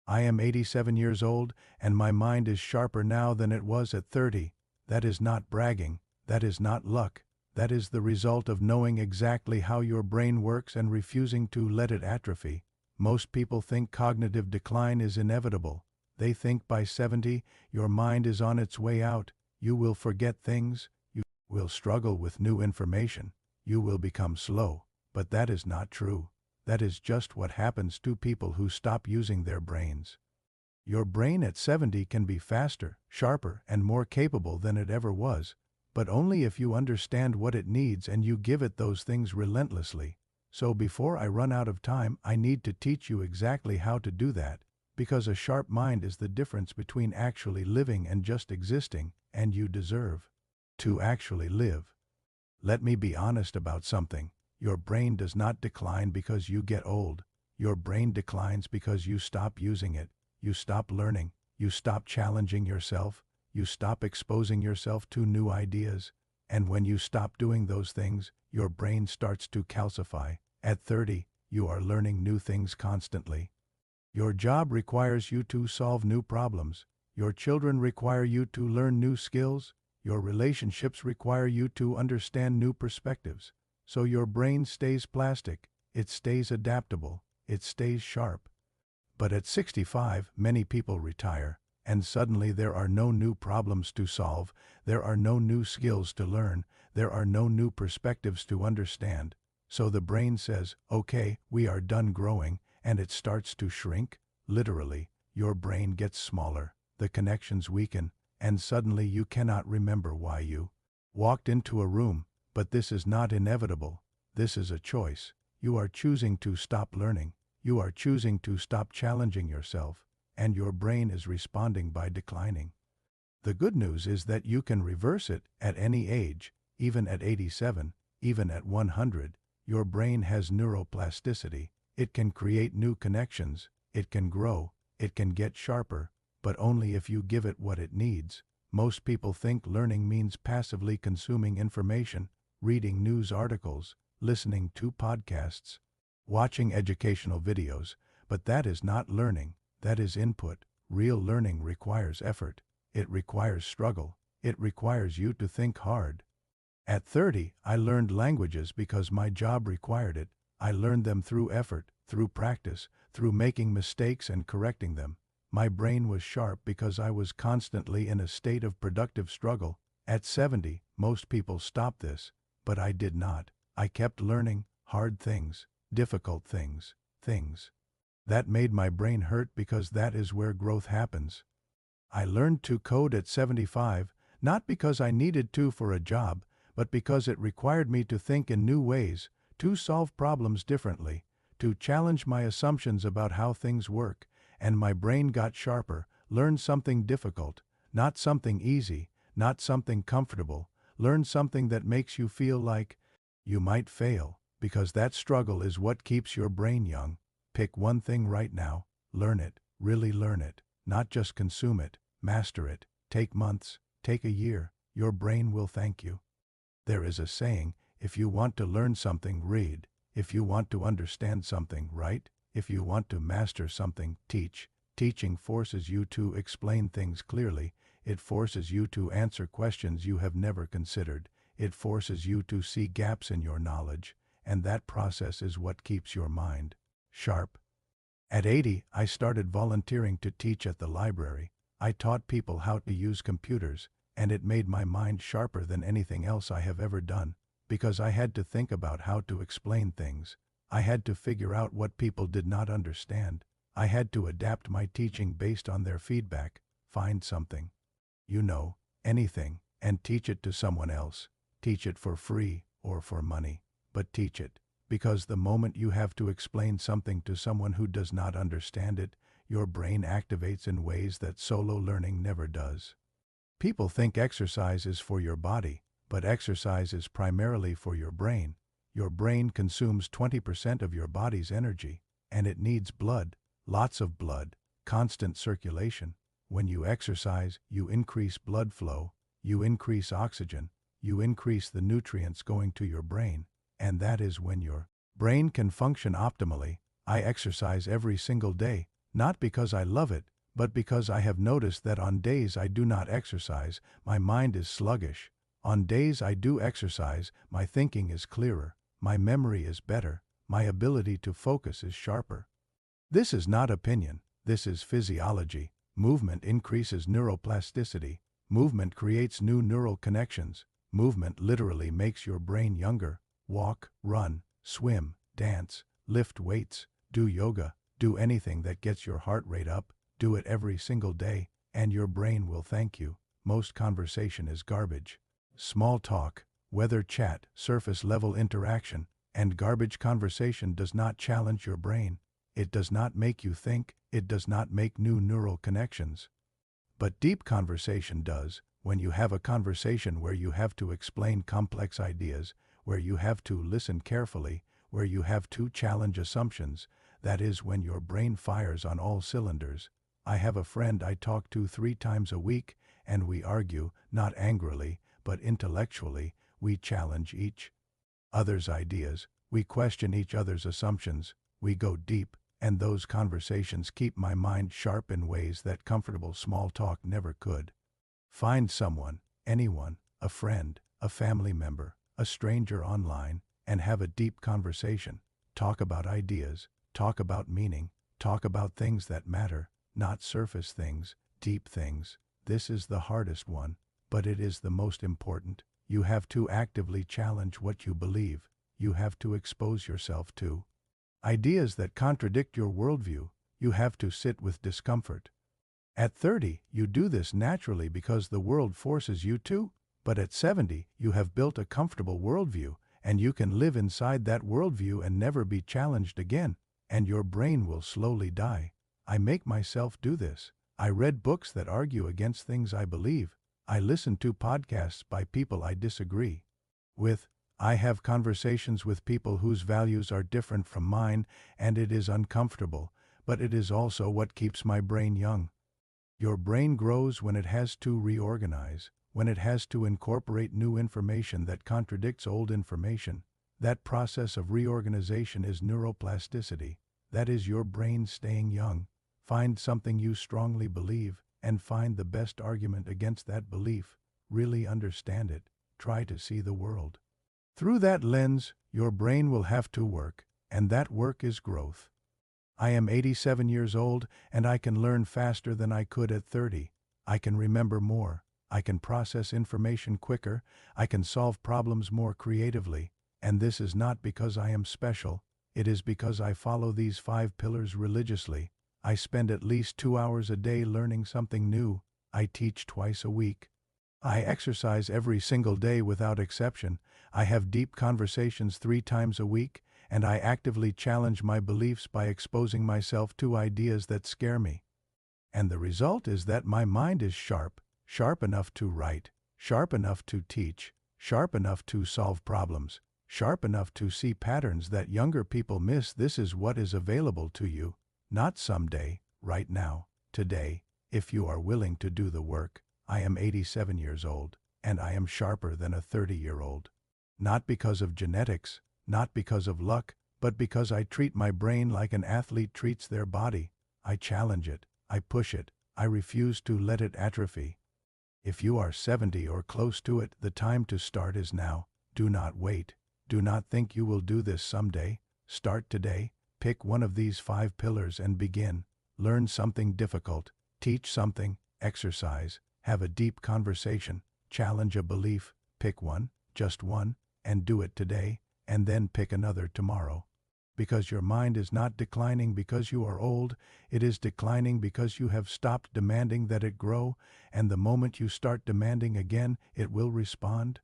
I am 87 years old, and my mind is sharper now than it was at 30. That is not bragging, that is not luck, that is the result of knowing exactly how your brain works and refusing to let it atrophy. Most people think cognitive decline is inevitable. They think by 70, your mind is on its way out, you will forget things, you will struggle with new information, you will become slow. But that is not true. That is just what happens to people who stop using their brains. Your brain at 70 can be faster, sharper, and more capable than it ever was, but only if you understand what it needs and you give it those things relentlessly. So before I run out of time, I need to teach you exactly how to do that, because a sharp mind is the difference between actually living and just existing, and you deserve to actually live. Let me be honest about something. Your brain does not decline because you get old. Your brain declines because you stop using it, you stop learning, you stop challenging yourself, you stop exposing yourself to new ideas. And when you stop doing those things, your brain starts to calcify. At 30, you are learning new things constantly. Your job requires you to solve new problems. Your children require you to learn new skills. Your relationships require you to understand new perspectives. So your brain stays plastic, it stays adaptable, it stays sharp. But at 65, many people retire, and suddenly there are no new problems to solve, there are no new skills to learn, there are no new perspectives to understand. So the brain says, okay, we are done growing, and it starts to shrink. Literally, your brain gets smaller, the connections weaken, and suddenly you cannot remember why you walked into a room. But this is not inevitable. This is a choice. You are choosing to stop learning. You are choosing to stop challenging yourself, and your brain is responding by declining. The good news is that you can reverse it at any age, even at 87, even at 100. Your brain has neuroplasticity. It can create new connections. It can grow. It can get sharper, but only if you give it what it needs. Most people think learning means passively consuming information, reading news articles, listening to podcasts, watching educational videos, but that is not learning, that is input. Real learning requires effort, it requires struggle, it requires you to think hard. At 30, I learned languages because my job required it. I learned them through effort, through practice, through making mistakes and correcting them. My brain was sharp because I was constantly in a state of productive struggle. At 70, most people stop this. But I did not. I kept learning hard things, difficult things, things that made my brain hurt because that is where growth happens. I learned to code at 75, not because I needed to for a job, but because it required me to think in new ways, to solve problems differently, to challenge my assumptions about how things work, and my brain got sharper. Learn something difficult, not something easy, not something comfortable. Learn something that makes you feel like you might fail, because that struggle is what keeps your brain young. Pick one thing right now, learn it, really learn it, not just consume it, master it. Take months, take a year, your brain will thank you. There is a saying, if you want to learn something, read. If you want to understand something, write. If you want to master something, teach. Teaching forces you to explain things clearly. It forces you to answer questions you have never considered. It forces you to see gaps in your knowledge, and that process is what keeps your mind sharp. At 80, I started volunteering to teach at the library. I taught people how to use computers, and it made my mind sharper than anything else I have ever done, because I had to think about how to explain things. I had to figure out what people did not understand. I had to adapt my teaching based on their feedback, find something, anything, and teach it to someone else. Teach it for free or for money, but teach it, because the moment you have to explain something to someone who does not understand it, your brain activates in ways that solo learning never does. People think exercise is for your body, but exercise is primarily for your brain. Your brain consumes 20% of your body's energy, and it needs blood, lots of blood, constant circulation. When you exercise, you increase blood flow, you increase oxygen, you increase the nutrients going to your brain, and that is when your brain can function optimally. I exercise every single day, Not because I love it, but because I have noticed that on days I do not exercise, my mind is sluggish. On days I do exercise, my thinking is clearer, my memory is better, my ability to focus is sharper. This is not opinion, this is physiology. Movement increases neuroplasticity. Movement creates new neural connections. Movement literally makes your brain younger. Walk, run, swim, dance, lift weights, do yoga, do anything that gets your heart rate up, do it every single day, and your brain will thank you. Most conversation is garbage. Small talk, weather chat, surface level interaction, and garbage conversation does not challenge your brain. It does not make you think, it does not make new neural connections. But deep conversation does. When you have a conversation where you have to explain complex ideas, where you have to listen carefully, where you have to challenge assumptions, that is when your brain fires on all cylinders. I have a friend I talk to 3 times a week, and we argue, not angrily, but intellectually. We challenge each other's ideas, we question each other's assumptions, we go deep, and those conversations keep my mind sharp in ways that comfortable small talk never could. Find someone, anyone, a friend, a family member, a stranger online, and have a deep conversation. Talk about ideas, talk about meaning, talk about things that matter, not surface things, deep things. This is the hardest one, but it is the most important. You have to actively challenge what you believe. You have to expose yourself to ideas that contradict your worldview. You have to sit with discomfort. At 30, you do this naturally because the world forces you to, but at 70, you have built a comfortable worldview, and you can live inside that worldview and never be challenged again, and your brain will slowly die. I make myself do this. I read books that argue against things I believe. I listen to podcasts by people I disagree with. I have conversations with people whose values are different from mine, and it is uncomfortable, but it is also what keeps my brain young. Your brain grows when it has to reorganize, when it has to incorporate new information that contradicts old information. That process of reorganization is neuroplasticity. That is your brain staying young. Find something you strongly believe, and find the best argument against that belief. Really understand it. Try to see the world through that lens. Your brain will have to work, and that work is growth. I am 87 years old, and I can learn faster than I could at 30. I can remember more. I can process information quicker. I can solve problems more creatively. And this is not because I am special. It is because I follow these 5 pillars religiously. I spend at least 2 hours a day learning something new. I teach twice a week. I exercise every single day without exception. I have deep conversations 3 times a week, and I actively challenge my beliefs by exposing myself to ideas that scare me. And the result is that my mind is sharp, sharp enough to write, sharp enough to teach, sharp enough to solve problems, sharp enough to see patterns that younger people miss. This is what is available to you, not someday, right now, today, if you are willing to do the work. I am 87 years old, and I am sharper than a 30-year-old. Not because of genetics, not because of luck, but because I treat my brain like an athlete treats their body. I challenge it, I push it, I refuse to let it atrophy. If you are 70 or close to it, the time to start is now. Do not wait. Do not think you will do this someday. Start today. Pick one of these 5 pillars and begin. Learn something difficult. Teach something. Exercise. Have a deep conversation. Challenge a belief. Pick one, just one, and do it today, and then pick another tomorrow. Because your mind is not declining because you are old, it is declining because you have stopped demanding that it grow, and the moment you start demanding again, it will respond.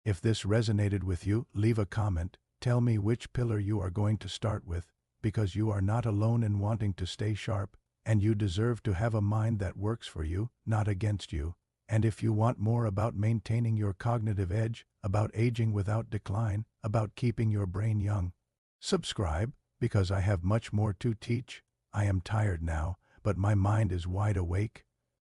If this resonated with you, leave a comment. Tell me which pillar you are going to start with, because you are not alone in wanting to stay sharp, and you deserve to have a mind that works for you, not against you. And if you want more about maintaining your cognitive edge, about aging without decline, about keeping your brain young, subscribe, because I have much more to teach. I am tired now, but my mind is wide awake.